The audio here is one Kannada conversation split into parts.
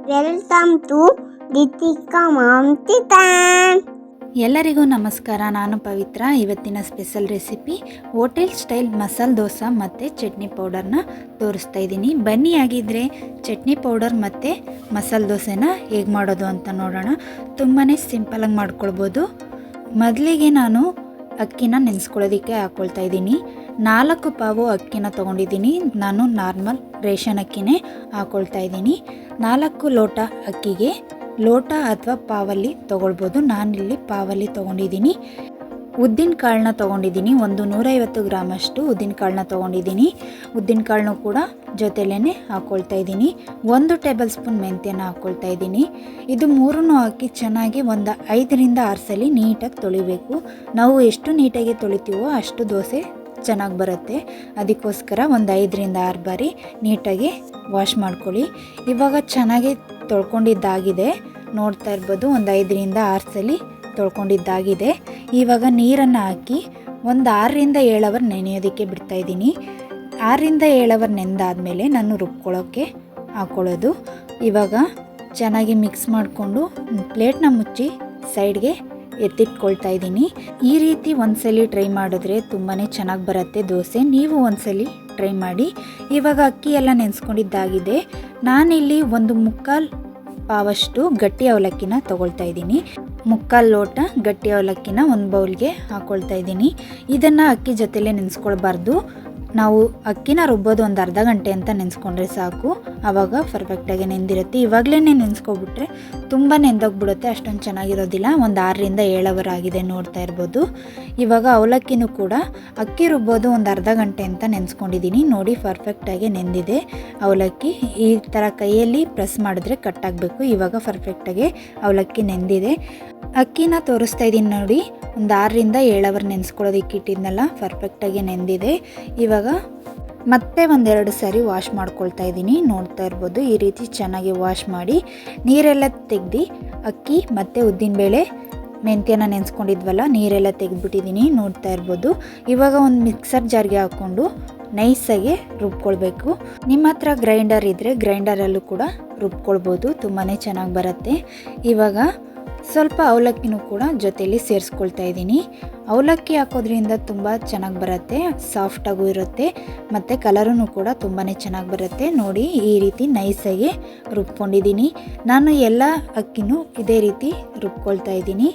Welcome to Deepika mom kitchen. ಎಲ್ಲರಿಗೂ ನಮಸ್ಕಾರ. ನಾನು ಪವಿತ್ರ. ಇವತ್ತಿನ special recipe hotel style masala dosa ಮತ್ತು ಚಟ್ನಿ ಪೌಡರ್ನ ತೋರಿಸ್ತಾ ಇದ್ದೀನಿ. ಬನ್ನಿ ಆಗಿದ್ದರೆ ಚಟ್ನಿ ಪೌಡರ್ ಮತ್ತು ಮಸಾಲೆ ದೋಸೆನ ಹೇಗೆ ಮಾಡೋದು ಅಂತ ನೋಡೋಣ. ತುಂಬಾ ಸಿಂಪಲಾಗಿ ಮಾಡ್ಕೊಳ್ಬೋದು. ಮೊದಲಿಗೆ ನಾನು ಅಕ್ಕಿನ ನೆನೆಸ್ಕೊಳ್ಳೋದಕ್ಕೆ ಹಾಕ್ಕೊಳ್ತಾ ಇದ್ದೀನಿ. 4 ಪಾವು ಅಕ್ಕಿನ ತೊಗೊಂಡಿದ್ದೀನಿ. ನಾನು ನಾರ್ಮಲ್ ರೇಷನ್ ಅಕ್ಕಿನೇ ಹಾಕ್ಕೊಳ್ತಾ ಇದ್ದೀನಿ. 4 ಲೋಟ ಅಕ್ಕಿಗೆ ಲೋಟ ಅಥವಾ ಪಾವಲ್ಲಿ ತೊಗೊಳ್ಬೋದು. ನಾನಿಲ್ಲಿ ಪಾವಲ್ಲಿ ತೊಗೊಂಡಿದ್ದೀನಿ. ಉದ್ದಿನ ಕಾಳನ್ನ ತೊಗೊಂಡಿದ್ದೀನಿ. ಒಂದು 150 ಗ್ರಾಮಷ್ಟು ಉದ್ದಿನ ಕಾಳನ್ನ ತೊಗೊಂಡಿದ್ದೀನಿ. ಉದ್ದಿನ ಕಾಳನ್ನು ಕೂಡ ಜೊತೆಲೇ ಹಾಕ್ಕೊಳ್ತಾ ಇದ್ದೀನಿ. 1 ಟೇಬಲ್ ಸ್ಪೂನ್ ಮೆಂತ್ಯನ ಹಾಕ್ಕೊಳ್ತಾ ಇದ್ದೀನಿ. ಇದು ಮೂರನ್ನು ಹಾಕಿ ಚೆನ್ನಾಗಿ ಒಂದು 5ರಿಂದ 6 ಸಲ ನೀಟಾಗಿ ತೊಳಿಬೇಕು. ನಾವು ಎಷ್ಟು ನೀಟಾಗಿ ತೊಳಿತೀವೋ ಅಷ್ಟು ದೋಸೆ ಚೆನ್ನಾಗಿ ಬರುತ್ತೆ. ಅದಕ್ಕೋಸ್ಕರ ಒಂದು 5ರಿಂದ 6 ಬಾರಿ ನೀಟಾಗಿ ವಾಶ್ ಮಾಡ್ಕೊಳ್ಳಿ. ಇವಾಗ ಚೆನ್ನಾಗಿ ತೊಳ್ಕೊಂಡಿದ್ದಾಗಿದೆ. ನೋಡ್ತಾ ಇರ್ಬೋದು, ಒಂದು 5ರಿಂದ 6 ಸಲ ತೊಳ್ಕೊಂಡಿದ್ದಾಗಿದೆ. ಇವಾಗ ನೀರನ್ನು ಹಾಕಿ ಒಂದು 6ರಿಂದ 7 ಅವರ್ ನೆನೆಯೋದಕ್ಕೆ ಬಿಡ್ತಾಯಿದ್ದೀನಿ. 6ರಿಂದ 7 ಅವರ್ ನೆಂದಾದಮೇಲೆ ನಾನು ರುಬ್ಕೊಳ್ಳೋಕ್ಕೆ ಹಾಕ್ಕೊಳ್ಳೋದು. ಇವಾಗ ಚೆನ್ನಾಗಿ ಮಿಕ್ಸ್ ಮಾಡಿಕೊಂಡು ಪ್ಲೇಟ್ನ ಮುಚ್ಚಿ ಸೈಡ್ಗೆ ಎತ್ತಿಟ್ಕೊಳ್ತಾ ಇದ್ದೀನಿ. ಈ ರೀತಿ ಒಂದ್ಸಲಿ ಟ್ರೈ ಮಾಡಿದ್ರೆ ತುಂಬಾ ಚೆನ್ನಾಗಿ ಬರುತ್ತೆ ದೋಸೆ. ನೀವು ಒಂದ್ಸಲಿ ಟ್ರೈ ಮಾಡಿ. ಇವಾಗ ಅಕ್ಕಿ ಎಲ್ಲ ನೆನೆಸ್ಕೊಂಡಿದ್ದಾಗಿದೆ. ನಾನಿಲ್ಲಿ ಒಂದು 3/4 ಪಾವಷ್ಟು ಗಟ್ಟಿ ಅವಲಕ್ಕಿನ ತೊಗೊಳ್ತಾ ಇದ್ದೀನಿ. 3/4 ಲೋಟ ಗಟ್ಟಿ ಅವಲಕ್ಕಿನ ಒಂದು ಬೌಲ್ಗೆ ಹಾಕ್ಕೊಳ್ತಾ ಇದ್ದೀನಿ. ಇದನ್ನು ಅಕ್ಕಿ ಜೊತೆಲೇ ನೆನೆಸ್ಕೊಳ್ಬಾರ್ದು. ನಾವು ಅಕ್ಕಿನ ರುಬ್ಬೋದು ಒಂದು ಅರ್ಧ ಗಂಟೆ ಅಂತ ನೆನೆಸ್ಕೊಂಡ್ರೆ ಸಾಕು. ಆವಾಗ ಪರ್ಫೆಕ್ಟಾಗಿ ನೆಂದಿರುತ್ತೆ. ಇವಾಗಲೇ ನೆನೆಸ್ಕೊಬಿಟ್ರೆ ತುಂಬ ನೆಂದೋಗ್ಬಿಡುತ್ತೆ, ಅಷ್ಟೊಂದು ಚೆನ್ನಾಗಿರೋದಿಲ್ಲ. ಒಂದು 6ರಿಂದ 7 ಅವರ್ ಆಗಿದೆ, ನೋಡ್ತಾ ಇರ್ಬೋದು. ಇವಾಗ ಅವಲಕ್ಕಿನೂ ಕೂಡ ಅಕ್ಕಿ ರುಬ್ಬೋದು ಒಂದು ಅರ್ಧ ಗಂಟೆ ಅಂತ ನೆನೆಸ್ಕೊಂಡಿದ್ದೀನಿ. ನೋಡಿ, ಪರ್ಫೆಕ್ಟಾಗಿ ನೆಂದಿದೆ ಅವಲಕ್ಕಿ. ಈ ಥರ ಕೈಯಲ್ಲಿ ಪ್ರೆಸ್ ಮಾಡಿದ್ರೆ ಕಟ್ಟಾಗಬೇಕು. ಇವಾಗ ಪರ್ಫೆಕ್ಟಾಗಿ ಅವಲಕ್ಕಿ ನೆಂದಿದೆ. ಅಕ್ಕಿನ ತೋರಿಸ್ತಾ ಇದ್ದೀನಿ ನೋಡಿ. ಒಂದು 6ರಿಂದ 7 ಅವರ್ ನೆನೆಸ್ಕೊಳ್ಳೋದಕ್ಕೆ ಇಟ್ಟಿದ್ನಲ್ಲ, ಪರ್ಫೆಕ್ಟಾಗಿ ನೆಂದಿದೆ. ಇವಾಗ ಮತ್ತೆ ಒಂದೆರಡು ಸಾರಿ ವಾಶ್ ಮಾಡ್ಕೊಳ್ತಾ ಇದ್ದೀನಿ. ನೋಡ್ತಾ ಇರ್ಬೋದು, ಈ ರೀತಿ ಚೆನ್ನಾಗಿ ವಾಶ್ ಮಾಡಿ ನೀರೆಲ್ಲ ತೆಗೆದು ಅಕ್ಕಿ ಮತ್ತು ಉದ್ದಿನಬೇಳೆ ಮೆಂತ್ಯನ ನೆನೆಸ್ಕೊಂಡಿದ್ವಲ್ಲ, ನೀರೆಲ್ಲ ತೆಗೆದ್ಬಿಟ್ಟಿದ್ದೀನಿ. ನೋಡ್ತಾ ಇರ್ಬೋದು. ಇವಾಗ ಒಂದು ಮಿಕ್ಸರ್ ಜಾರ್ಗೆ ಹಾಕ್ಕೊಂಡು ನೈಸಾಗಿ ರುಬ್ಕೊಳ್ಬೇಕು. ನಿಮ್ಮ ಹತ್ರ ಗ್ರೈಂಡರ್ ಇದ್ದರೆ ಗ್ರೈಂಡರಲ್ಲೂ ಕೂಡ ರುಬ್ಕೊಳ್ಬೋದು, ತುಂಬಾ ಚೆನ್ನಾಗಿ ಬರುತ್ತೆ. ಇವಾಗ ಸ್ವಲ್ಪ ಅವಲಕ್ಕಿನೂ ಕೂಡ ಜೊತೆಯಲ್ಲಿ ಸೇರಿಸ್ಕೊಳ್ತಾ ಇದ್ದೀನಿ. ಅವಲಕ್ಕಿ ಹಾಕೋದ್ರಿಂದ ತುಂಬ ಚೆನ್ನಾಗಿ ಬರುತ್ತೆ, ಸಾಫ್ಟಾಗೂ ಇರುತ್ತೆ ಮತ್ತು ಕಲರೂ ಕೂಡ ತುಂಬಾ ಚೆನ್ನಾಗಿ ಬರುತ್ತೆ. ನೋಡಿ, ಈ ರೀತಿ ನೈಸಾಗಿ ರುಬ್ಕೊಂಡಿದ್ದೀನಿ. ನಾನು ಎಲ್ಲ ಅಕ್ಕಿನೂ ಇದೇ ರೀತಿ ರುಬ್ಕೊಳ್ತಾ ಇದ್ದೀನಿ.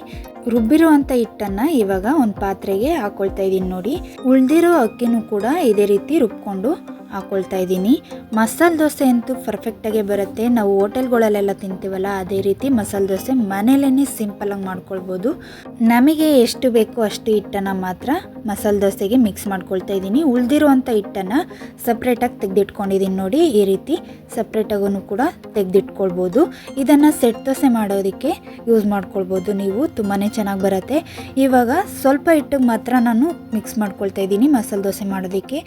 ರುಬ್ಬಿರುವಂಥ ಹಿಟ್ಟನ್ನು ಇವಾಗ ಒಂದು ಪಾತ್ರೆಗೆ ಹಾಕ್ಕೊಳ್ತಾ ಇದ್ದೀನಿ. ನೋಡಿ, ಉಳಿದಿರೋ ಅಕ್ಕಿನೂ ಕೂಡ ಇದೇ ರೀತಿ ರುಬ್ಕೊಂಡು ಹಾಕ್ಕೊಳ್ತಾ ಇದ್ದೀನಿ. ಮಸಾಲೆ ದೋಸೆ ಅಂತೂ ಪರ್ಫೆಕ್ಟಾಗಿ ಬರುತ್ತೆ. ನಾವು ಹೋಟೆಲ್ಗಳಲ್ಲೆಲ್ಲ ತಿಂತೀವಲ್ಲ, ಅದೇ ರೀತಿ ಮಸಾಲೆ ದೋಸೆ ಮನೇಲೇ ಸಿಂಪಲಾಗಿ ಮಾಡ್ಕೊಳ್ಬೋದು. ನಮಗೆ ಎಷ್ಟು ಬೇಕೋ ಅಷ್ಟು ಹಿಟ್ಟನ್ನು ಮಾತ್ರ ಮಸಾಲೆ ದೋಸೆಗೆ ಮಿಕ್ಸ್ ಮಾಡ್ಕೊಳ್ತಾ ಇದ್ದೀನಿ. ಉಳಿದಿರುವಂಥ ಹಿಟ್ಟನ್ನು ಸಪ್ರೇಟಾಗಿ ತೆಗೆದಿಟ್ಕೊಂಡಿದ್ದೀನಿ. ನೋಡಿ, ಈ ರೀತಿ ಸಪ್ರೇಟಾಗೂ ಕೂಡ ತೆಗೆದಿಟ್ಕೊಳ್ಬೋದು. ಇದನ್ನು ಸೆಟ್ ದೋಸೆ ಮಾಡೋದಕ್ಕೆ ಯೂಸ್ ಮಾಡ್ಕೊಳ್ಬೋದು ನೀವು, ತುಂಬಾ ಚೆನ್ನಾಗಿ ಬರುತ್ತೆ. ಇವಾಗ ಸ್ವಲ್ಪ ಹಿಟ್ಟಿಗೆ ಮಾತ್ರ ನಾನು ಮಿಕ್ಸ್ ಮಾಡ್ಕೊಳ್ತಾ ಇದ್ದೀನಿ ಮಸಾಲೆ ದೋಸೆ ಮಾಡೋದಕ್ಕೆ.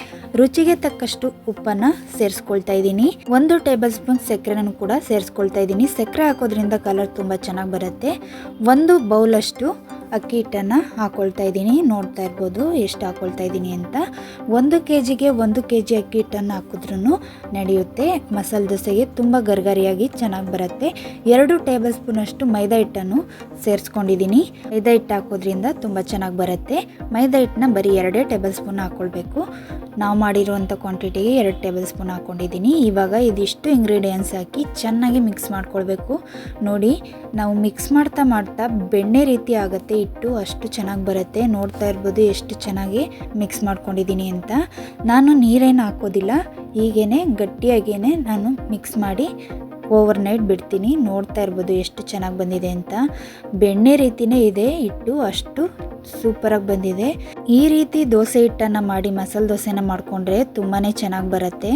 ರುಚಿಗೆ ತಕ್ಕಷ್ಟು ಉಪ್ಪನ್ನು ಸೇರಿಸ್ಕೊಳ್ತಾ ಇದ್ದೀನಿ. 1 ಟೇಬಲ್ ಸ್ಪೂನ್ ಸಕ್ಕರೆನೂ ಕೂಡ ಸೇರಿಸ್ಕೊಳ್ತಾ ಇದ್ದೀನಿ. ಸಕ್ಕರೆ ಹಾಕೋದ್ರಿಂದ ಕಲರ್ ತುಂಬ ಚೆನ್ನಾಗಿ ಬರುತ್ತೆ. 1 ಬೌಲಷ್ಟು ಅಕ್ಕಿ ಹಿಟ್ಟನ್ನು ಹಾಕ್ಕೊಳ್ತಾ ಇದ್ದೀನಿ. ನೋಡ್ತಾ ಇರ್ಬೋದು ಎಷ್ಟು ಹಾಕ್ಕೊಳ್ತಾ ಇದ್ದೀನಿ ಅಂತ. 1 kgಗೆ 1 kg ಅಕ್ಕಿ ಹಿಟ್ಟನ್ನು ಹಾಕಿದ್ರೂ ನಡೆಯುತ್ತೆ. ಮಸಾಲೆ ದೋಸೆಗೆ ತುಂಬ ಗರಿಗರಿಯಾಗಿ ಚೆನ್ನಾಗಿ ಬರುತ್ತೆ. 2 ಟೇಬಲ್ ಸ್ಪೂನಷ್ಟು ಮೈದಾ ಹಿಟ್ಟನ್ನು ಸೇರಿಸ್ಕೊಂಡಿದ್ದೀನಿ. ಮೈದಾ ಹಿಟ್ಟು ಹಾಕೋದ್ರಿಂದ ತುಂಬ ಚೆನ್ನಾಗಿ ಬರುತ್ತೆ. ಮೈದಾ ಹಿಟ್ಟನ್ನ ಬರೀ 2 ಟೇಬಲ್ ಸ್ಪೂನ್ ಹಾಕ್ಕೊಳ್ಬೇಕು. ನಾವು ಮಾಡಿರುವಂಥ ಕ್ವಾಂಟಿಟಿಗೆ 2 ಟೇಬಲ್ ಸ್ಪೂನ್ ಹಾಕ್ಕೊಂಡಿದ್ದೀನಿ. ಇವಾಗ ಇದಿಷ್ಟು ಇಂಗ್ರೀಡಿಯೆಂಟ್ಸ್ ಹಾಕಿ ಚೆನ್ನಾಗಿ ಮಿಕ್ಸ್ ಮಾಡ್ಕೊಳ್ಬೇಕು. ನೋಡಿ, ನಾವು ಮಿಕ್ಸ್ ಮಾಡ್ತಾ ಮಾಡ್ತಾ ಬೆಣ್ಣೆ ರೀತಿ ಆಗುತ್ತೆ ಹಿಟ್ಟು, ಅಷ್ಟು ಚೆನ್ನಾಗಿ ಬರುತ್ತೆ. ನೋಡ್ತಾ ಇರ್ಬೋದು ಎಷ್ಟು ಚೆನ್ನಾಗಿ ಮಿಕ್ಸ್ ಮಾಡ್ಕೊಂಡಿದ್ದೀನಿ ಅಂತ. ನಾನು ನೀರೇನು ಹಾಕೋದಿಲ್ಲ, ಹೀಗೇ ಗಟ್ಟಿಯಾಗೇ ನಾನು ಮಿಕ್ಸ್ ಮಾಡಿ ಓವರ್ ನೈಟ್ ಬಿಡ್ತೀನಿ. ನೋಡ್ತಾ ಇರ್ಬೋದು ಎಷ್ಟು ಚೆನ್ನಾಗಿ ಬಂದಿದೆ ಅಂತ. ಬೆಣ್ಣೆ ರೀತಿಯೇ ಇದೆ ಹಿಟ್ಟು, ಅಷ್ಟು ಸೂಪರಾಗಿ ಬಂದಿದೆ. ಈ ರೀತಿ ದೋಸೆ ಹಿಟ್ಟನ್ನು ಮಾಡಿ ಮಸಾಲೆ ದೋಸೆನ ಮಾಡಿಕೊಂಡ್ರೆ ತುಂಬಾ ಚೆನ್ನಾಗಿ ಬರುತ್ತೆ.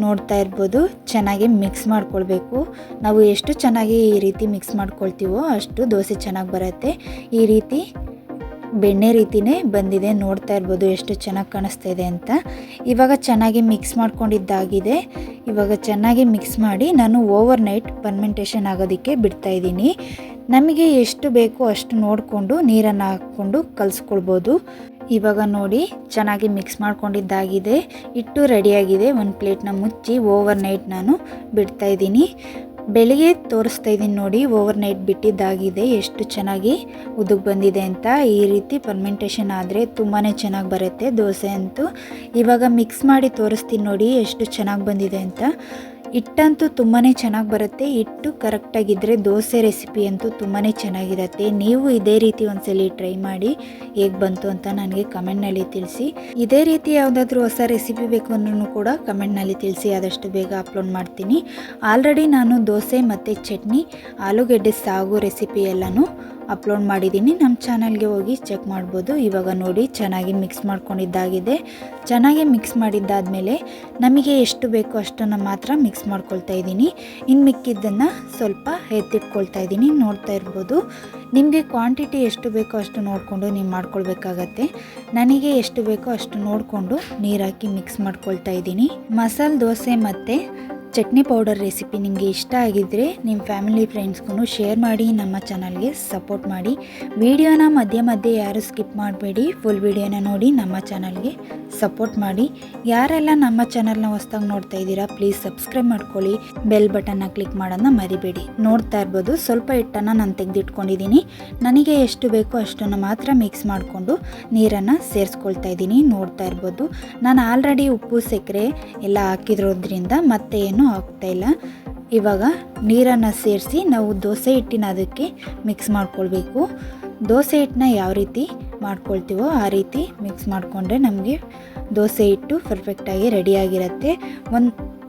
ನೋಡ್ತಾ ಇರ್ಬೋದು, ಚೆನ್ನಾಗಿ ಮಿಕ್ಸ್ ಮಾಡ್ಕೊಳ್ಬೇಕು. ನಾವು ಎಷ್ಟು ಚೆನ್ನಾಗಿ ಈ ರೀತಿ ಮಿಕ್ಸ್ ಮಾಡ್ಕೊಳ್ತೀವೋ ಅಷ್ಟು ದೋಸೆ ಚೆನ್ನಾಗಿ ಬರುತ್ತೆ. ಈ ರೀತಿ ಬೆಣ್ಣೆ ರೀತಿಯೇ ಬಂದಿದೆ. ನೋಡ್ತಾ ಇರ್ಬೋದು ಎಷ್ಟು ಚೆನ್ನಾಗಿ ಕಾಣಿಸ್ತಾ ಇದೆ ಅಂತ. ಇವಾಗ ಚೆನ್ನಾಗಿ ಮಿಕ್ಸ್ ಮಾಡ್ಕೊಂಡಿದ್ದಾಗಿದೆ. ಇವಾಗ ಚೆನ್ನಾಗಿ ಮಿಕ್ಸ್ ಮಾಡಿ ನಾನು ಓವರ್ ನೈಟ್ ಫರ್ಮೆಂಟೇಷನ್ ಆಗೋದಕ್ಕೆ ಬಿಡ್ತಾಯಿದ್ದೀನಿ. ನಮಗೆ ಎಷ್ಟು ಬೇಕೋ ಅಷ್ಟು ನೋಡಿಕೊಂಡು ನೀರನ್ನು ಹಾಕ್ಕೊಂಡು ಕಲಿಸ್ಕೊಳ್ಬೋದು. ಇವಾಗ ನೋಡಿ ಚೆನ್ನಾಗಿ ಮಿಕ್ಸ್ ಮಾಡ್ಕೊಂಡಿದ್ದಾಗಿದೆ. ಹಿಟ್ಟು ರೆಡಿಯಾಗಿದೆ. ಒಂದು ಪ್ಲೇಟ್ನ ಮುಚ್ಚಿ ಓವರ್ ನೈಟ್ ನಾನು ಬಿಡ್ತಾಯಿದ್ದೀನಿ. ಬೆಳಿಗ್ಗೆ ತೋರಿಸ್ತಾ ಇದ್ದೀನಿ ನೋಡಿ, ಓವರ್ ನೈಟ್ ಬಿಟ್ಟಿದ್ದಾಗಿದೆ. ಎಷ್ಟು ಚೆನ್ನಾಗಿ ಉದುಗ್ ಬಂದಿದೆ ಅಂತ. ಈ ರೀತಿ ಫರ್ಮೆಂಟೇಷನ್ ಆದರೆ ತುಂಬಾ ಚೆನ್ನಾಗಿ ಬರುತ್ತೆ ದೋಸೆ ಅಂತೂ. ಇವಾಗ ಮಿಕ್ಸ್ ಮಾಡಿ ತೋರಿಸ್ತೀನಿ ನೋಡಿ ಎಷ್ಟು ಚೆನ್ನಾಗಿ ಬಂದಿದೆ ಅಂತ. ಹಿಟ್ಟಂತೂ ತುಂಬಾ ಚೆನ್ನಾಗಿ ಬರುತ್ತೆ. ಹಿಟ್ಟು ಕರೆಕ್ಟಾಗಿದ್ದರೆ ದೋಸೆ ರೆಸಿಪಿ ಅಂತೂ ತುಂಬಾ ಚೆನ್ನಾಗಿರುತ್ತೆ. ನೀವು ಇದೇ ರೀತಿ ಒಂದ್ಸಲಿ ಟ್ರೈ ಮಾಡಿ ಹೇಗೆ ಬಂತು ಅಂತ ನನಗೆ ಕಮೆಂಟ್ನಲ್ಲಿ ತಿಳಿಸಿ. ಇದೇ ರೀತಿ ಯಾವುದಾದ್ರೂ ಹೊಸ ರೆಸಿಪಿ ಬೇಕು ಅಂದ್ರೂ ಕೂಡ ಕಮೆಂಟ್ನಲ್ಲಿ ತಿಳಿಸಿ, ಆದಷ್ಟು ಬೇಗ ಅಪ್ಲೋಡ್ ಮಾಡ್ತೀನಿ. ಆಲ್ರೆಡಿ ನಾನು ದೋಸೆ ಮತ್ತು ಚಟ್ನಿ, ಆಲೂಗೆಡ್ಡೆ ಸಾಗು ರೆಸಿಪಿ ಎಲ್ಲನೂ ಅಪ್ಲೋಡ್ ಮಾಡಿದ್ದೀನಿ. ನಮ್ಮ ಚಾನಲ್ಗೆ ಹೋಗಿ ಚೆಕ್ ಮಾಡ್ಬೋದು. ಇವಾಗ ನೋಡಿ ಚೆನ್ನಾಗಿ ಮಿಕ್ಸ್ ಮಾಡ್ಕೊಂಡಿದ್ದಾಗಿದೆ. ಚೆನ್ನಾಗಿ ಮಿಕ್ಸ್ ಮಾಡಿದ್ದಾದಮೇಲೆ ನಮಗೆ ಎಷ್ಟು ಬೇಕೋ ಅಷ್ಟನ್ನು ಮಾತ್ರ ಮಿಕ್ಸ್ ಮಾಡ್ಕೊಳ್ತಾ ಇದ್ದೀನಿ. ಇನ್ನು ಮಿಕ್ಕಿದ್ದನ್ನು ಸ್ವಲ್ಪ ಎತ್ತಿಟ್ಕೊಳ್ತಾ ಇದ್ದೀನಿ. ನೋಡ್ತಾ ಇರ್ಬೋದು, ನಿಮಗೆ ಕ್ವಾಂಟಿಟಿ ಎಷ್ಟು ಬೇಕೋ ಅಷ್ಟು ನೋಡಿಕೊಂಡು ನೀವು ಮಾಡ್ಕೊಳ್ಬೇಕಾಗತ್ತೆ. ನನಗೆ ಎಷ್ಟು ಬೇಕೋ ಅಷ್ಟು ನೋಡಿಕೊಂಡು ನೀರು ಹಾಕಿ ಮಿಕ್ಸ್ ಮಾಡ್ಕೊಳ್ತಾ ಇದ್ದೀನಿ. ಮಸಾಲೆ ದೋಸೆ ಮತ್ತು ಚಟ್ನಿ ಪೌಡರ್ ರೆಸಿಪಿ ನಿಮಗೆ ಇಷ್ಟ ಆಗಿದ್ದರೆ ನಿಮ್ಮ ಫ್ಯಾಮಿಲಿ ಫ್ರೆಂಡ್ಸ್ಗೂ ಶೇರ್ ಮಾಡಿ, ನಮ್ಮ ಚಾನಲ್ಗೆ ಸಪೋರ್ಟ್ ಮಾಡಿ. ವಿಡಿಯೋನ ಮಧ್ಯೆ ಮಧ್ಯೆ ಯಾರು ಸ್ಕಿಪ್ ಮಾಡಬೇಡಿ, ಫುಲ್ ವಿಡಿಯೋನ ನೋಡಿ ನಮ್ಮ ಚಾನಲ್ಗೆ ಸಪೋರ್ಟ್ ಮಾಡಿ. ಯಾರೆಲ್ಲ ನಮ್ಮ ಚಾನಲ್ನ ಹೊಸದಾಗಿ ನೋಡ್ತಾ ಇದ್ದೀರಾ ಪ್ಲೀಸ್ ಸಬ್ಸ್ಕ್ರೈಬ್ ಮಾಡ್ಕೊಳ್ಳಿ, ಬೆಲ್ ಬಟನ್ನ ಕ್ಲಿಕ್ ಮಾಡೋದನ್ನ ಮರಿಬೇಡಿ. ನೋಡ್ತಾ ಇರ್ಬೋದು, ಸ್ವಲ್ಪ ಹಿಟ್ಟನ್ನು ನಾನು ತೆಗೆದಿಟ್ಕೊಂಡಿದ್ದೀನಿ. ನನಗೆ ಎಷ್ಟು ಬೇಕೋ ಅಷ್ಟನ್ನು ಮಾತ್ರ ಮಿಕ್ಸ್ ಮಾಡಿಕೊಂಡು ನೀರನ್ನು ಸೇರಿಸ್ಕೊಳ್ತಾ ಇದ್ದೀನಿ. ನೋಡ್ತಾ ಇರ್ಬೋದು, ನಾನು ಆಲ್ರೆಡಿ ಉಪ್ಪು ಸಕ್ಕರೆ ಎಲ್ಲ ಹಾಕಿದ್ರೋದ್ರಿಂದ ಮತ್ತೆ ಏನು ಆಗ್ತಾ ಇಲ್ಲ. ಇವಾಗ ನೀರನ್ನು ಸೇರಿಸಿ ನಾವು ದೋಸೆ ಹಿಟ್ಟಿನ ಅದಕ್ಕೆ ಮಿಕ್ಸ್ ಮಾಡ್ಕೊಳ್ಬೇಕು. ದೋಸೆ ಹಿಟ್ಟನ್ನ ಯಾವ ರೀತಿ ಮಾಡ್ಕೊಳ್ತೀವೋ ಆ ರೀತಿ ಮಿಕ್ಸ್ ಮಾಡಿಕೊಂಡ್ರೆ ನಮಗೆ ದೋಸೆ ಹಿಟ್ಟು ಪರ್ಫೆಕ್ಟಾಗಿ ರೆಡಿಯಾಗಿರುತ್ತೆ.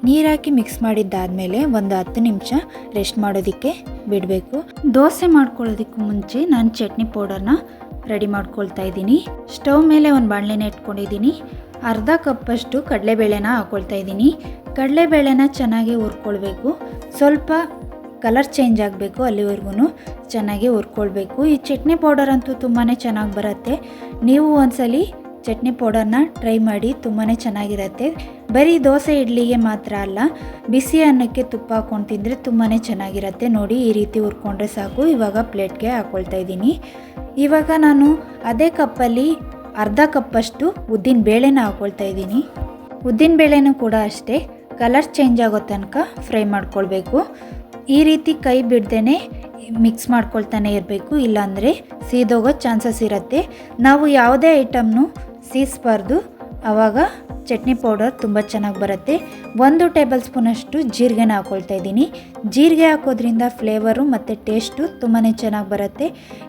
ನೀರು ಹಾಕಿ ಮಿಕ್ಸ್ ಮಾಡಿದ್ದಾದಮೇಲೆ ಒಂದು 10 ನಿಮಿಷ ರೆಸ್ಟ್ ಮಾಡೋದಕ್ಕೆ ಬಿಡಬೇಕು. ದೋಸೆ ಮಾಡ್ಕೊಳ್ಳೋದಕ್ಕೂ ಮುಂಚೆ ನಾನು ಚಟ್ನಿ ಪೌಡರ್ನ ರೆಡಿ ಮಾಡ್ಕೊಳ್ತಾ ಇದ್ದೀನಿ. ಸ್ಟವ್ ಮೇಲೆ ಒಂದು ಬಾಣಲೆನ ಇಟ್ಕೊಂಡಿದ್ದೀನಿ. ಅರ್ಧ ಕಪ್ಪಷ್ಟು ಕಡಲೆಬೇಳೆನ ಹಾಕ್ಕೊಳ್ತಾ ಇದ್ದೀನಿ. ಕಡಲೆಬೇಳೆನ ಚೆನ್ನಾಗಿ ಹುರ್ಕೊಳ್ಬೇಕು. ಸ್ವಲ್ಪ ಕಲರ್ ಚೇಂಜ್ ಆಗಬೇಕು, ಅಲ್ಲಿವರೆಗೂ ಚೆನ್ನಾಗಿ ಹುರ್ಕೊಳ್ಬೇಕು. ಈ ಚಟ್ನಿ ಪೌಡರ್ ಅಂತೂ ತುಂಬಾ ಚೆನ್ನಾಗಿ ಬರುತ್ತೆ. ನೀವು ಒಂದ್ಸಲಿ ಚಟ್ನಿ ಪೌಡರ್ನ ಟ್ರೈ ಮಾಡಿ, ತುಂಬಾ ಚೆನ್ನಾಗಿರುತ್ತೆ. ಬರೀ ದೋಸೆ ಇಡ್ಲಿಗೆ ಮಾತ್ರ ಅಲ್ಲ, ಬಿಸಿ ಅನ್ನಕ್ಕೆ ತುಪ್ಪ ಹಾಕ್ಕೊಂಡು ತಿಂದರೆ ತುಂಬಾ ಚೆನ್ನಾಗಿರುತ್ತೆ. ನೋಡಿ ಈ ರೀತಿ ಹುರ್ಕೊಂಡ್ರೆ ಸಾಕು. ಇವಾಗ ಪ್ಲೇಟ್ಗೆ ಹಾಕ್ಕೊಳ್ತಾ ಇದ್ದೀನಿ. ಇವಾಗ ನಾನು ಅದೇ ಕಪ್ಪಲ್ಲಿ ಅರ್ಧ ಕಪ್ಪಷ್ಟು ಉದ್ದಿನ ಬೇಳೆನ ಹಾಕ್ಕೊಳ್ತಾ ಇದ್ದೀನಿ. ಉದ್ದಿನ ಬೇಳೆನೂ ಕೂಡ ಅಷ್ಟೇ ಕಲರ್ ಚೇಂಜ್ ಆಗೋ ತನಕ ಫ್ರೈ ಮಾಡ್ಕೊಳ್ಬೇಕು. ಈ ರೀತಿ ಕೈ ಬಿಡ್ದೇ ಮಿಕ್ಸ್ ಮಾಡ್ಕೊಳ್ತಾನೆ ಇರಬೇಕು, ಇಲ್ಲಾಂದರೆ ಸೀದೋಗೋ ಚಾನ್ಸಸ್ ಇರುತ್ತೆ. ನಾವು ಯಾವುದೇ ಐಟಮ್ನು ಸೀಸ್ಬಾರ್ದು, ಆವಾಗ ಚಟ್ನಿ ಪೌಡರ್ ತುಂಬ ಚೆನ್ನಾಗಿ ಬರುತ್ತೆ. 1 ಟೇಬಲ್ ಸ್ಪೂನಷ್ಟು ಜೀರಿಗೆನ ಹಾಕ್ಕೊಳ್ತಾ ಇದ್ದೀನಿ. ಜೀರಿಗೆ ಹಾಕೋದ್ರಿಂದ ಫ್ಲೇವರು ಮತ್ತು ಟೇಸ್ಟು ತುಂಬಾ ಚೆನ್ನಾಗಿ ಬರುತ್ತೆ.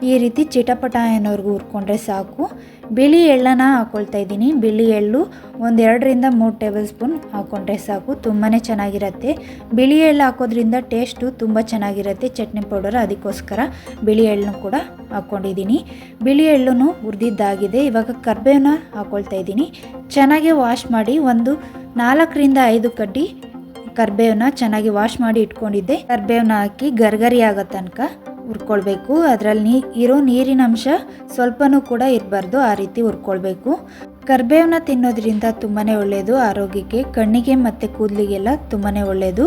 ಈ ರೀತಿ ಚಿಟಪಟ ಅನ್ನೋರ್ಗು ಹುರ್ಕೊಂಡ್ರೆ ಸಾಕು. ಬಿಳಿ ಎಳ್ಳನ್ನು ಹಾಕ್ಕೊಳ್ತಾ ಇದ್ದೀನಿ. ಬಿಳಿ ಎಳ್ಳು 2ರಿಂದ 3 ಟೇಬಲ್ ಸ್ಪೂನ್ ಹಾಕ್ಕೊಂಡ್ರೆ ಸಾಕು, ತುಂಬಾ ಚೆನ್ನಾಗಿರುತ್ತೆ. ಬಿಳಿ ಎಳ್ಳು ಹಾಕೋದ್ರಿಂದ ಟೇಸ್ಟು ತುಂಬ ಚೆನ್ನಾಗಿರುತ್ತೆ ಚಟ್ನಿ ಪೌಡರ್, ಅದಕ್ಕೋಸ್ಕರ ಬಿಳಿ ಎಳ್ಳನ್ನು ಕೂಡ ಹಾಕ್ಕೊಂಡಿದ್ದೀನಿ. ಬಿಳಿ ಎಳ್ಳನ್ನು ಹುರಿದಿದ್ದಾಗಿದೆ. ಇವಾಗ ಕರ್ಬೇವನ್ನ ಹಾಕ್ಕೊಳ್ತಾ ಇದ್ದೀನಿ. ಚೆನ್ನಾಗಿ ವಾಶ್ ಮಾಡಿ 4ರಿಂದ 5 ಕಡ್ಡಿ ಕರ್ಬೇವನ್ನ ಚೆನ್ನಾಗಿ ವಾಶ್ ಮಾಡಿ ಇಟ್ಕೊಂಡಿದ್ದೆ. ಕರ್ಬೇವನ್ನ ಹಾಕಿ ಗರ್ಗರಿ ಆಗೋ ತನಕ ಹುರ್ಕೊಳ್ಬೇಕು. ಅದರಲ್ಲಿ ಇರೋ ನೀರಿನ ಅಂಶ ಸ್ವಲ್ಪನೂ ಕೂಡ ಇರಬಾರ್ದು, ಆ ರೀತಿ ಹುರ್ಕೊಳ್ಬೇಕು. ಕರ್ಬೇವನ್ನ ತಿನ್ನೋದ್ರಿಂದ ತುಂಬಾ ಒಳ್ಳೆಯದು ಆರೋಗ್ಯಕ್ಕೆ, ಕಣ್ಣಿಗೆ ಮತ್ತು ಕೂದಲಿಗೆಲ್ಲ ತುಂಬಾ ಒಳ್ಳೆಯದು.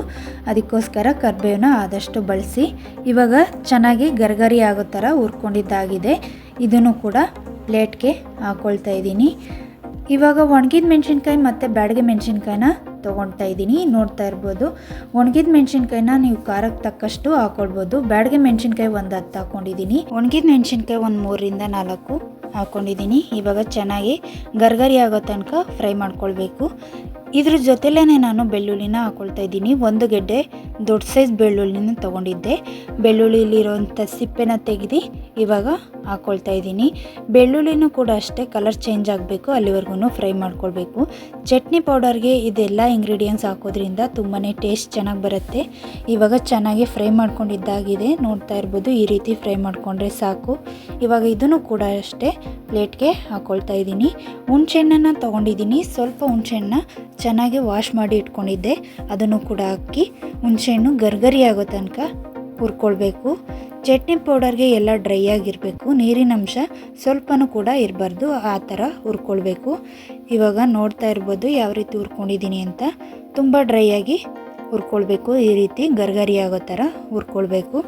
ಅದಕ್ಕೋಸ್ಕರ ಕರ್ಬೇವನ್ನ ಆದಷ್ಟು ಬಳಸಿ. ಇವಾಗ ಚೆನ್ನಾಗಿ ಗರ್ಗರಿ ಆಗೋ ಥರ ಹುರ್ಕೊಂಡಿದ್ದಾಗಿದೆ. ಇದನ್ನು ಕೂಡ ಪ್ಲೇಟ್ಗೆ ಹಾಕ್ಕೊಳ್ತಾ ಇದ್ದೀನಿ. ಇವಾಗ ಒಣಗಿದ ಮೆಣಸಿನ್ಕಾಯಿ ಮತ್ತು ಬ್ಯಾಡಗೆ ಮೆಣಸಿನ್ಕಾಯಿನ ತೊಗೊಳ್ತಾ ಇದ್ದೀನಿ. ನೋಡ್ತಾ ಇರ್ಬೋದು, ಒಣಗಿದ ಮೆಣಸಿನ್ಕಾಯಿನ ನೀವು ಖಾರಕ್ಕೆ ತಕ್ಕಷ್ಟು ಹಾಕ್ಕೊಳ್ಬೋದು. ಬ್ಯಾಡಗೆ ಮೆಣಸಿನ್ಕಾಯಿ 10 ಹಾಕ್ಕೊಂಡಿದ್ದೀನಿ. ಒಣಗಿದ ಮೆಣಸಿನ್ಕಾಯಿ 3ರಿಂದ 4 ಹಾಕ್ಕೊಂಡಿದ್ದೀನಿ. ಇವಾಗ ಚೆನ್ನಾಗಿ ಗರ್ಗರಿ ಆಗೋ ತನಕ ಫ್ರೈ ಮಾಡ್ಕೊಳ್ಬೇಕು. ಇದ್ರ ಜೊತೆಲೇ ನಾನು ಬೆಳ್ಳುಳ್ಳಿನ ಹಾಕ್ಕೊಳ್ತಾ ಇದ್ದೀನಿ. 1 ಗೆಡ್ಡೆ ದೊಡ್ಡ ಸೈಜ್ ಬೆಳ್ಳುಳ್ಳಿನ ತೊಗೊಂಡಿದ್ದೆ. ಬೆಳ್ಳುಳ್ಳಿಲಿರೋಂಥ ಸಿಪ್ಪೆನ ತೆಗೆದು ಇವಾಗ ಹಾಕ್ಕೊಳ್ತಾ ಇದ್ದೀನಿ. ಬೆಳ್ಳುಳ್ಳಿನೂ ಕೂಡ ಅಷ್ಟೇ ಕಲರ್ ಚೇಂಜ್ ಆಗಬೇಕು, ಅಲ್ಲಿವರೆಗೂ ಫ್ರೈ ಮಾಡ್ಕೊಳ್ಬೇಕು. ಚಟ್ನಿ ಪೌಡರ್ಗೆ ಇದೆಲ್ಲ ಇಂಗ್ರೀಡಿಯೆಂಟ್ಸ್ ಹಾಕೋದ್ರಿಂದ ತುಂಬಾ ಟೇಸ್ಟ್ ಚೆನ್ನಾಗಿ ಬರುತ್ತೆ. ಇವಾಗ ಚೆನ್ನಾಗಿ ಫ್ರೈ ಮಾಡ್ಕೊಂಡಿದ್ದಾಗಿದೆ. ನೋಡ್ತಾ ಇರ್ಬೋದು, ಈ ರೀತಿ ಫ್ರೈ ಮಾಡಿಕೊಂಡ್ರೆ ಸಾಕು. ಇವಾಗ ಇದನ್ನು ಕೂಡ ಅಷ್ಟೇ ಪ್ಲೇಟ್ಗೆ ಹಾಕ್ಕೊಳ್ತಾ ಇದ್ದೀನಿ. ಹುಣಸೆಹಣ್ಣನ್ನು ತೊಗೊಂಡಿದ್ದೀನಿ. ಸ್ವಲ್ಪ ಹುಣಸೆಹಣ್ಣನ್ನ ಚೆನ್ನಾಗಿ ವಾಶ್ ಮಾಡಿ ಇಟ್ಕೊಂಡಿದ್ದೆ, ಅದನ್ನು ಕೂಡ ಹಾಕಿ ಹುಣಸೆಹಣ್ಣು ಗರ್ಗರಿ ಆಗೋ ತನಕ ಹುರ್ಕೊಳ್ಬೇಕು. ಚಟ್ನಿ ಪೌಡರ್ಗೆ ಎಲ್ಲ ಡ್ರೈ ಆಗಿರಬೇಕು, ನೀರಿನ ಅಂಶ ಸ್ವಲ್ಪನೂ ಕೂಡ ಇರಬಾರ್ದು, ಆ ಥರ ಹುರ್ಕೊಳ್ಬೇಕು. ಇವಾಗ ನೋಡ್ತಾ ಇರ್ಬೋದು ಯಾವ ರೀತಿ ಹುರ್ಕೊಂಡಿದ್ದೀನಿ ಅಂತ. ತುಂಬ ಡ್ರೈ ಆಗಿ ಹುರ್ಕೊಳ್ಬೇಕು, ಈ ರೀತಿ ಗರ್ಗರಿ ಆಗೋ ಥರ ಹುರ್ಕೊಳ್ಬೇಕು.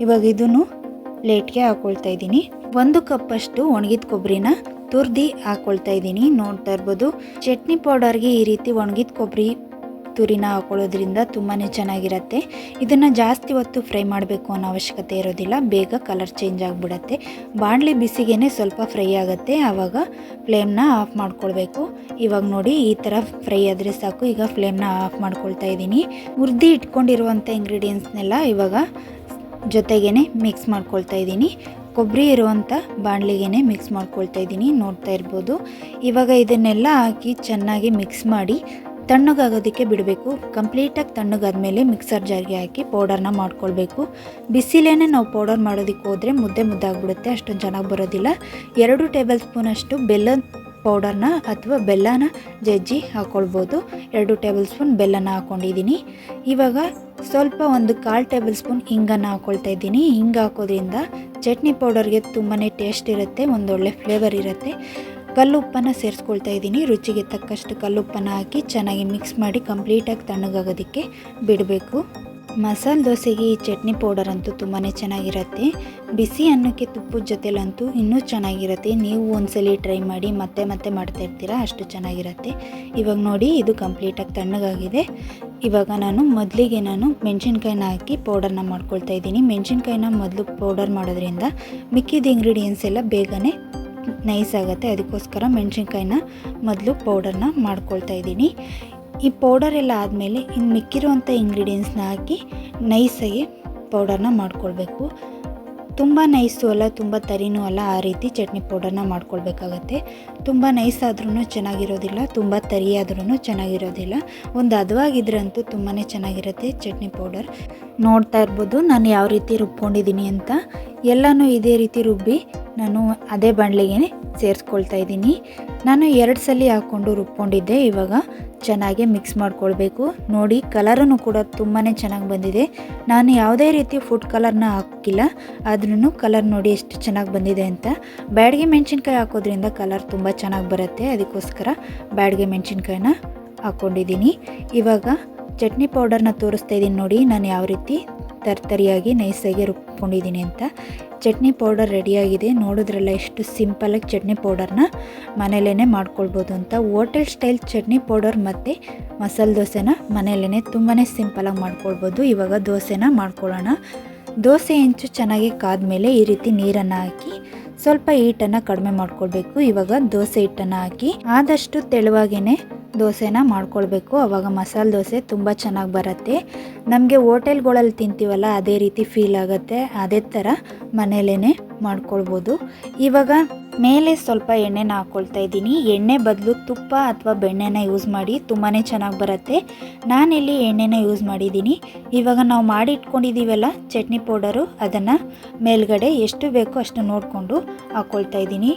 ಇವಾಗ ಇದನ್ನು ಪ್ಲೇಟ್ಗೆ ಹಾಕ್ಕೊಳ್ತಾ ಇದ್ದೀನಿ. 1 ಕಪ್ಪಷ್ಟು ಒಣಗಿದ ಕೊಬ್ಬರಿನ ತುರ್ದಿ ಹಾಕ್ಕೊಳ್ತಾ ಇದ್ದೀನಿ. ನೋಡ್ತಾ ಇರ್ಬೋದು, ಚಟ್ನಿ ಪೌಡರ್ಗೆ ಈ ರೀತಿ ಒಣಗಿದ ಕೊಬ್ಬರಿ ತುರಿನ ಹಾಕೊಳ್ಳೋದ್ರಿಂದ ತುಂಬಾ ಚೆನ್ನಾಗಿರುತ್ತೆ. ಇದನ್ನು ಜಾಸ್ತಿ ಹೊತ್ತು ಫ್ರೈ ಮಾಡಬೇಕು ಅನ್ನೋ ಅವಶ್ಯಕತೆ ಇರೋದಿಲ್ಲ, ಬೇಗ ಕಲರ್ ಚೇಂಜ್ ಆಗಿಬಿಡತ್ತೆ. ಬಾಣಲಿ ಬಿಸಿಗೇ ಸ್ವಲ್ಪ ಫ್ರೈ ಆಗುತ್ತೆ, ಆವಾಗ ಫ್ಲೇಮ್ನ ಆಫ್ ಮಾಡ್ಕೊಳ್ಬೇಕು. ಇವಾಗ ನೋಡಿ ಈ ಥರ ಫ್ರೈ ಆದರೆ ಸಾಕು. ಈಗ ಫ್ಲೇಮ್ನ ಆಫ್ ಮಾಡ್ಕೊಳ್ತಾ ಇದ್ದೀನಿ. ಹುರಿದು ಇಟ್ಕೊಂಡಿರುವಂಥ ಇಂಗ್ರೀಡಿಯೆಂಟ್ಸ್ನೆಲ್ಲ ಇವಾಗ ಜೊತೆಗೇ ಮಿಕ್ಸ್ ಮಾಡ್ಕೊಳ್ತಾ ಇದ್ದೀನಿ. ಕೊಬ್ಬರಿ ಇರುವಂಥ ಬಾಣಲಿಗೆ ಮಿಕ್ಸ್ ಮಾಡ್ಕೊಳ್ತಾ ಇದ್ದೀನಿ, ನೋಡ್ತಾ ಇರ್ಬೋದು. ಇವಾಗ ಇದನ್ನೆಲ್ಲ ಹಾಕಿ ಚೆನ್ನಾಗಿ ಮಿಕ್ಸ್ ಮಾಡಿ ತಣ್ಣಗಾಗೋದಕ್ಕೆ ಬಿಡಬೇಕು. ಕಂಪ್ಲೀಟಾಗಿ ತಣ್ಣಗಾದ್ಮೇಲೆ ಮಿಕ್ಸರ್ ಜಾರ್ಗೆ ಹಾಕಿ ಪೌಡರ್ನ ಮಾಡ್ಕೊಳ್ಬೇಕು. ಬಿಸಿಲೇನೆ ನಾವು ಪೌಡರ್ ಮಾಡೋದಕ್ಕೆ ಹೋದರೆ ಮುದ್ದೆ ಮುದ್ದಾಗ್ಬಿಡುತ್ತೆ, ಅಷ್ಟೊಂದು ಚೆನ್ನಾಗಿ ಬರೋದಿಲ್ಲ. 2 ಟೇಬಲ್ ಸ್ಪೂನಷ್ಟು ಬೆಲ್ಲದ ಪೌಡರ್ನ ಅಥವಾ ಬೆಲ್ಲನ ಜಜ್ಜಿ ಹಾಕ್ಕೊಳ್ಬೋದು. 2 ಟೇಬಲ್ ಸ್ಪೂನ್ ಬೆಲ್ಲನ ಹಾಕ್ಕೊಂಡಿದ್ದೀನಿ. ಇವಾಗ ಸ್ವಲ್ಪ 1/4 ಟೇಬಲ್ ಸ್ಪೂನ್ ಹಿಂಗನ್ನು ಹಾಕ್ಕೊಳ್ತಾ ಇದ್ದೀನಿ. ಹಿಂಗೆ ಹಾಕೋದ್ರಿಂದ ಚಟ್ನಿ ಪೌಡರ್ಗೆ ತುಂಬಾ ಟೇಸ್ಟ್ ಇರುತ್ತೆ, ಒಂದೊಳ್ಳೆ ಫ್ಲೇವರ್ ಇರುತ್ತೆ. ಕಲ್ಲುಪ್ಪನ್ನು ಸೇರಿಸ್ಕೊಳ್ತಾ ಇದ್ದೀನಿ. ರುಚಿಗೆ ತಕ್ಕಷ್ಟು ಕಲ್ಲುಪ್ಪನ್ನು ಹಾಕಿ ಚೆನ್ನಾಗಿ ಮಿಕ್ಸ್ ಮಾಡಿ ಕಂಪ್ಲೀಟಾಗಿ ತಣ್ಣಗಾಗೋದಕ್ಕೆ ಬಿಡಬೇಕು. ಮಸಾಲೆ ದೋಸೆಗೆ ಈ ಚಟ್ನಿ ಪೌಡರ್ ಅಂತೂ ತುಂಬಾ ಚೆನ್ನಾಗಿರುತ್ತೆ. ಬಿಸಿ ಅನ್ನಕ್ಕೆ ತುಪ್ಪದ ಜೊತೆಲಂತೂ ಇನ್ನೂ ಚೆನ್ನಾಗಿರುತ್ತೆ. ನೀವು ಒಂದ್ಸಲಿ ಟ್ರೈ ಮಾಡಿ, ಮತ್ತೆ ಮತ್ತೆ ಮಾಡ್ತಾ ಇರ್ತೀರಾ, ಅಷ್ಟು ಚೆನ್ನಾಗಿರುತ್ತೆ. ಇವಾಗ ನೋಡಿ ಇದು ಕಂಪ್ಲೀಟಾಗಿ ತಣ್ಣಗಾಗಿದೆ. ಇವಾಗ ಮೊದಲಿಗೆ ಮೆಣಸಿನ್ಕಾಯಿನ ಹಾಕಿ ಪೌಡರ್ನ ಮಾಡ್ಕೊಳ್ತಾ ಇದ್ದೀನಿ. ಮೆಣಸಿನ್ಕಾಯಿನ ಮೊದಲು ಪೌಡರ್ ಮಾಡೋದ್ರಿಂದ ಮಿಕ್ಕಿದ ಇಂಗ್ರೀಡಿಯೆಂಟ್ಸ್ ಎಲ್ಲ ಬೇಗನೆ ನೈಸ್ ಆಗುತ್ತೆ. ಅದಕ್ಕೋಸ್ಕರ ಮೆಣಸಿನ್ಕಾಯಿನ ಮೊದಲು ಪೌಡರ್ನ ಮಾಡ್ಕೊಳ್ತಾ ಇದ್ದೀನಿ. ಈ ಪೌಡರ್ ಎಲ್ಲ ಆದಮೇಲೆ ಇನ್ನು ಮಿಕ್ಕಿರುವಂಥ ಇಂಗ್ರೀಡಿಯೆಂಟ್ಸ್ನ ಹಾಕಿ ನೈಸಾಗಿ ಪೌಡರ್ನ ಮಾಡ್ಕೊಳ್ಬೇಕು. ತುಂಬ ನೈಸು ಅಲ್ಲ, ತುಂಬ ತರಿನೂ ಅಲ್ಲ, ಆ ರೀತಿ ಚಟ್ನಿ ಪೌಡರ್ನ ಮಾಡ್ಕೊಳ್ಬೇಕಾಗತ್ತೆ. ತುಂಬ ನೈಸ್ ಆದ್ರೂ ಚೆನ್ನಾಗಿರೋದಿಲ್ಲ, ತುಂಬ ತರಿ ಆದ್ರೂ ಚೆನ್ನಾಗಿರೋದಿಲ್ಲ. ಒಂದು ಹದವಾಗಿದ್ರಂತೂ ತುಂಬಾ ಚೆನ್ನಾಗಿರುತ್ತೆ ಚಟ್ನಿ ಪೌಡರ್. ನೋಡ್ತಾ ಇರ್ಬೋದು ನಾನು ಯಾವ ರೀತಿ ರುಬ್ಕೊಂಡಿದ್ದೀನಿ ಅಂತ. ಎಲ್ಲನೂ ಇದೇ ರೀತಿ ರುಬ್ಬಿ ನಾನು ಅದೇ ಬಾಣಲಿಗೆ ಸೇರಿಸ್ಕೊಳ್ತಾ ಇದ್ದೀನಿ. ನಾನು 2 ಸಲ ಹಾಕ್ಕೊಂಡು ರುಬ್ಕೊಂಡಿದ್ದೆ. ಇವಾಗ ಚೆನ್ನಾಗಿ ಮಿಕ್ಸ್ ಮಾಡ್ಕೊಳ್ಬೇಕು. ನೋಡಿ ಕಲರನ್ನು ಕೂಡ ತುಂಬಾ ಚೆನ್ನಾಗಿ ಬಂದಿದೆ. ನಾನು ಯಾವುದೇ ರೀತಿ ಫುಡ್ ಕಲರ್ನ ಹಾಕಿಲ್ಲ, ಆದ್ರೂ ಕಲರ್ ನೋಡಿ ಎಷ್ಟು ಚೆನ್ನಾಗಿ ಬಂದಿದೆ ಅಂತ. ಬ್ಯಾಡಗೆ ಮೆಣಸಿನ್ಕಾಯಿ ಹಾಕೋದ್ರಿಂದ ಕಲರ್ ತುಂಬ ಚೆನ್ನಾಗಿ ಬರುತ್ತೆ, ಅದಕ್ಕೋಸ್ಕರ ಬ್ಯಾಡಗೆ ಮೆಣಸಿನ್ಕಾಯಿನ ಹಾಕ್ಕೊಂಡಿದ್ದೀನಿ. ಇವಾಗ ಚಟ್ನಿ ಪೌಡರ್ನ ತೋರಿಸ್ತಾ ಇದ್ದೀನಿ ನೋಡಿ ನಾನು ಯಾವ ರೀತಿ ತರಿಯಾಗಿ ನೈಸಾಗಿ ರುಬ್ಕೊಂಡಿದ್ದೀನಿ ಅಂತ. ಚಟ್ನಿ ಪೌಡರ್ ರೆಡಿಯಾಗಿದೆ. ನೋಡಿದ್ರಲ್ಲ ಎಷ್ಟು ಸಿಂಪಲಾಗಿ ಚಟ್ನಿ ಪೌಡರ್ನ ಮನೆಯಲ್ಲೇ ಮಾಡ್ಕೊಳ್ಬೋದು ಅಂತ. ಹೋಟೆಲ್ ಸ್ಟೈಲ್ ಚಟ್ನಿ ಪೌಡರ್ ಮತ್ತು ಮಸಾಲೆ ದೋಸೆನ ಮನೆಯಲ್ಲೇ ತುಂಬಾ ಸಿಂಪಲಾಗಿ ಮಾಡ್ಕೊಳ್ಬೋದು. ಇವಾಗ ದೋಸೆನ ಮಾಡ್ಕೊಳ್ಳೋಣ. ದೋಸೆ ಹೆಂಚು ಚೆನ್ನಾಗಿ ಕಾದ್ಮೇಲೆ ಈ ರೀತಿ ನೀರನ್ನು ಹಾಕಿ ಸ್ವಲ್ಪ ಹೀಟನ್ನು ಕಡಿಮೆ ಮಾಡ್ಕೊಳ್ಬೇಕು. ಇವಾಗ ದೋಸೆ ಹಿಟ್ಟನ್ನು ಹಾಕಿ ಆದಷ್ಟು ತೆಳುವಾಗೇ ದೋಸೆನ ಮಾಡ್ಕೊಳ್ಬೇಕು. ಆವಾಗ ಮಸಾಲೆ ದೋಸೆ ತುಂಬ ಚೆನ್ನಾಗಿ ಬರುತ್ತೆ. ನಮಗೆ ಹೋಟೆಲ್ಗಳಲ್ಲಿ ತಿಂತೀವಲ್ಲ ಅದೇ ರೀತಿ ಫೀಲ್ ಆಗುತ್ತೆ. ಅದೇ ಥರ ಮನೆಯಲ್ಲೇ ಮಾಡ್ಕೊಳ್ಬೋದು. ಇವಾಗ ಮೇಲೆ ಸ್ವಲ್ಪ ಎಣ್ಣೆನ ಹಾಕ್ಕೊಳ್ತಾ ಇದ್ದೀನಿ. ಎಣ್ಣೆ ಬದಲು ತುಪ್ಪ ಅಥವಾ ಬೆಣ್ಣೆನ ಯೂಸ್ ಮಾಡಿ ತುಂಬಾ ಚೆನ್ನಾಗಿ ಬರುತ್ತೆ. ನಾನಿಲ್ಲಿ ಎಣ್ಣೆನ ಯೂಸ್ ಮಾಡಿದ್ದೀನಿ. ಇವಾಗ ನಾವು ಮಾಡಿ ಇಟ್ಕೊಂಡಿದ್ದೀವಲ್ಲ ಚಟ್ನಿ ಪೌಡರು, ಅದನ್ನು ಮೇಲ್ಗಡೆ ಎಷ್ಟು ಬೇಕೋ ಅಷ್ಟು ನೋಡಿಕೊಂಡು ಹಾಕ್ಕೊಳ್ತಾ ಇದ್ದೀನಿ.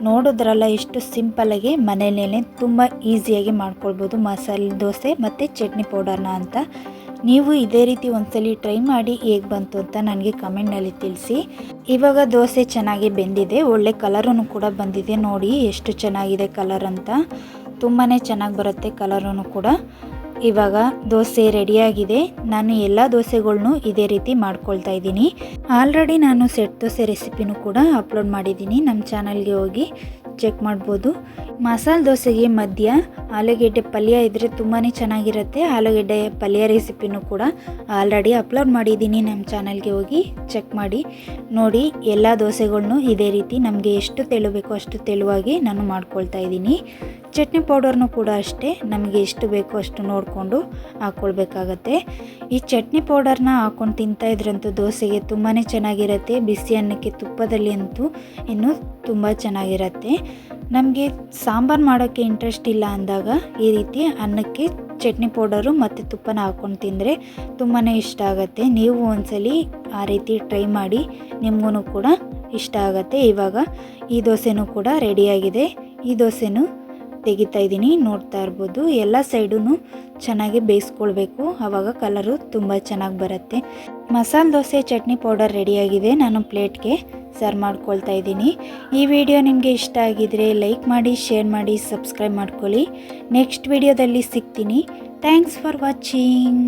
ನೋಡಿದ್ರಲ್ಲ ಎಷ್ಟು ಸಿಂಪಲಾಗಿ ಮನೆಯಲ್ಲೇ ತುಂಬ ಈಸಿಯಾಗಿ ಮಾಡ್ಕೊಳ್ಬೋದು ಮಸಾಲೆ ದೋಸೆ ಮತ್ತು ಚಟ್ನಿ ಪೌಡರ್ನ ಅಂತ. ನೀವು ಇದೇ ರೀತಿ ಒಂದ್ಸಲಿ ಟ್ರೈ ಮಾಡಿ ಹೇಗೆ ಬಂತು ಅಂತ ನನಗೆ ಕಮೆಂಟ್ನಲ್ಲಿ ತಿಳಿಸಿ. ಇವಾಗ ದೋಸೆ ಚೆನ್ನಾಗಿ ಬೆಂದಿದೆ, ಒಳ್ಳೆ ಕಲರೂ ಕೂಡ ಬಂದಿದೆ. ನೋಡಿ ಎಷ್ಟು ಚೆನ್ನಾಗಿದೆ ಕಲರ್ ಅಂತ, ತುಂಬಾ ಚೆನ್ನಾಗಿ ಬರುತ್ತೆ ಕಲರೂ ಕೂಡ. ಇವಾಗ ದೋಸೆ ರೆಡಿಯಾಗಿದೆ. ನಾನು ಎಲ್ಲ ದೋಸೆಗಳ್ನೂ ಇದೇ ರೀತಿ ಮಾಡ್ಕೊಳ್ತಾ ಇದ್ದೀನಿ. ಆಲ್ರೆಡಿ ನಾನು ಸೆಟ್ ದೋಸೆ ರೆಸಿಪಿನೂ ಕೂಡ ಅಪ್ಲೋಡ್ ಮಾಡಿದ್ದೀನಿ, ನಮ್ಮ ಚಾನಲ್ಗೆ ಹೋಗಿ ಚೆಕ್ ಮಾಡ್ಬೋದು. ಮಸಾಲೆ ದೋಸೆಗೆ ಮಧ್ಯ ಆಲೂಗೆಡ್ಡೆ ಪಲ್ಯ ಇದ್ದರೆ ತುಂಬಾ ಚೆನ್ನಾಗಿರುತ್ತೆ. ಆಲೂಗೆಡ್ಡೆ ಪಲ್ಯ ರೆಸಿಪಿನೂ ಕೂಡ ಆಲ್ರೆಡಿ ಅಪ್ಲೋಡ್ ಮಾಡಿದ್ದೀನಿ, ನಮ್ಮ ಚಾನಲ್ಗೆ ಹೋಗಿ ಚೆಕ್ ಮಾಡಿ. ನೋಡಿ ಎಲ್ಲ ದೋಸೆಗಳ್ನೂ ಇದೇ ರೀತಿ ನಮಗೆ ಎಷ್ಟು ತೆಳು ಬೇಕೋ ಅಷ್ಟು ತೆಳುವಾಗಿ ನಾನು ಮಾಡ್ಕೊಳ್ತಾ ಇದ್ದೀನಿ. ಚಟ್ನಿ ಪೌಡರ್ನೂ ಕೂಡ ಅಷ್ಟೇ, ನಮಗೆ ಎಷ್ಟು ಬೇಕೋ ಅಷ್ಟು ನೋಡಿಕೊಂಡು ಹಾಕ್ಕೊಳ್ಬೇಕಾಗತ್ತೆ. ಈ ಚಟ್ನಿ ಪೌಡರ್ನ ಹಾಕ್ಕೊಂಡು ತಿಂತಾ ಇದ್ರಂತೂ ದೋಸೆಗೆ ತುಂಬಾ ಚೆನ್ನಾಗಿರುತ್ತೆ. ಬಿಸಿ ಅನ್ನಕ್ಕೆ ತುಪ್ಪದಲ್ಲಿ ಅಂತೂ ಇನ್ನೂ ತುಂಬ ಚೆನ್ನಾಗಿರುತ್ತೆ. ನಮಗೆ ಸಾಂಬಾರು ಮಾಡೋಕ್ಕೆ ಇಂಟ್ರೆಸ್ಟ್ ಇಲ್ಲ ಅಂದಾಗ ಈ ರೀತಿ ಅನ್ನಕ್ಕೆ ಚಟ್ನಿ ಪೌಡರು ಮತ್ತು ತುಪ್ಪನ ಹಾಕ್ಕೊಂಡು ತಿಂದರೆ ತುಂಬಾ ಇಷ್ಟ ಆಗುತ್ತೆ. ನೀವು ಒಂದ್ಸಲಿ ಆ ರೀತಿ ಟ್ರೈ ಮಾಡಿ, ನಿಮಗೂ ಕೂಡ ಇಷ್ಟ ಆಗುತ್ತೆ. ಇವಾಗ ಈ ದೋಸೆನೂ ಕೂಡ ರೆಡಿಯಾಗಿದೆ. ಈ ದೋಸೆನೂ ತೆಗಿತಾ ಇದ್ದೀನಿ, ನೋಡ್ತಾ ಇರ್ಬೋದು. ಎಲ್ಲ ಸೈಡೂ ಚೆನ್ನಾಗಿ ಬೇಯಿಸ್ಕೊಳ್ಬೇಕು, ಆವಾಗ ಕಲರು ತುಂಬ ಚೆನ್ನಾಗಿ ಬರುತ್ತೆ. ಮಸಾಲೆ ದೋಸೆ ಚಟ್ನಿ ಪೌಡರ್ ರೆಡಿಯಾಗಿದೆ. ನಾನು ಪ್ಲೇಟ್ಗೆ ಸರ್ವ್ ಮಾಡ್ಕೊಳ್ತಾ ಇದ್ದೀನಿ. ಈ ವಿಡಿಯೋ ನಿಮಗೆ ಇಷ್ಟ ಆಗಿದರೆ ಲೈಕ್ ಮಾಡಿ, ಶೇರ್ ಮಾಡಿ, ಸಬ್ಸ್ಕ್ರೈಬ್ ಮಾಡ್ಕೊಳ್ಳಿ. ನೆಕ್ಸ್ಟ್ ವಿಡಿಯೋದಲ್ಲಿ ಸಿಗ್ತೀನಿ. Thanks for watching.